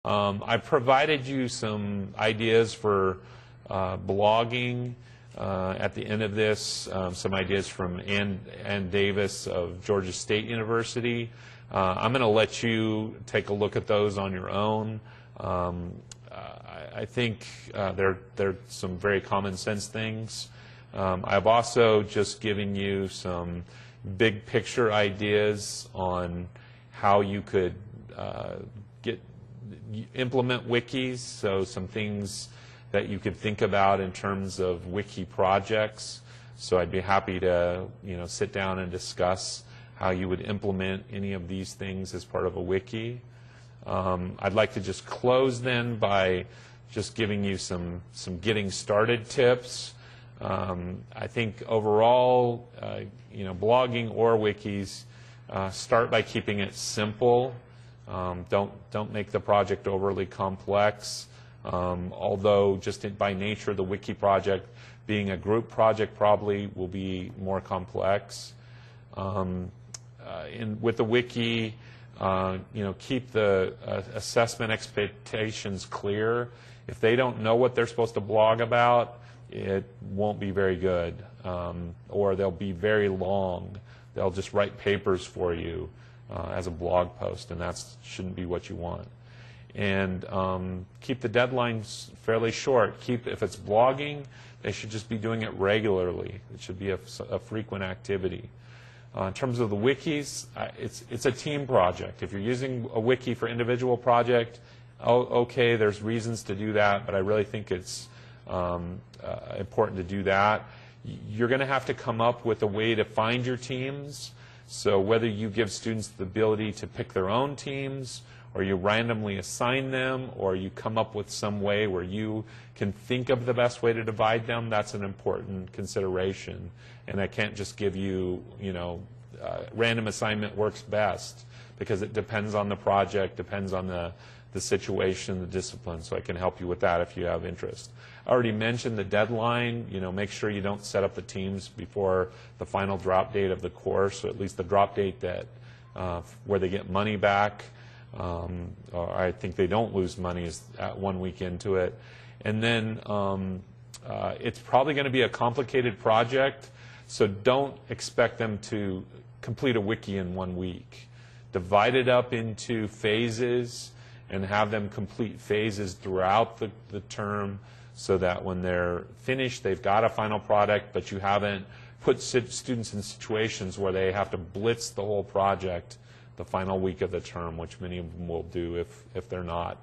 I provided you some ideas for blogging at the end of this, some ideas from Ann Davis of Georgia State University. I'm going to let you take a look at those on your own. I think they're some very common sense things. I've also just given you some big picture ideas on how you could implement wikis, so some things that you could think about in terms of wiki projects. So I'd be happy to sit down and discuss how you would implement any of these things as part of a wiki. I'd like to just close then by just giving you some getting started tips. I think overall, blogging or wikis, start by keeping it simple. Don't make the project overly complex. Although just by nature, the wiki project being a group project probably will be more complex. With the wiki, keep the assessment expectations clear. If they don't know what they're supposed to blog about, it won't be very good, or they'll be very long. They'll just write papers for you as a blog post, and that shouldn't be what you want. And keep the deadlines fairly short. If it's blogging, they should just be doing it regularly. It should be a frequent activity. In terms of the wikis, it's a team project. If you're using a wiki for individual project, okay, there's reasons to do that, but I really think it's important to do that. You're going to have to come up with a way to find your teams. So whether you give students the ability to pick their own teams, or you randomly assign them, or you come up with some way where you can think of the best way to divide them, that's an important consideration. And I can't just give you, random assignment works best, because it depends on the project, depends on the situation, the discipline, so I can help you with that if you have interest. I already mentioned the deadline. Make sure you don't set up the teams before the final drop date of the course, or at least the drop date that where they get money back. Or I think they don't lose money is at 1 week into it. And then it's probably going to be a complicated project, so don't expect them to complete a wiki in 1 week. Divide it up into phases and have them complete phases throughout the term, so that when they're finished, they've got a final product, but you haven't put students in situations where they have to blitz the whole project the final week of the term, which many of them will do if they're not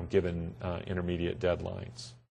given intermediate deadlines.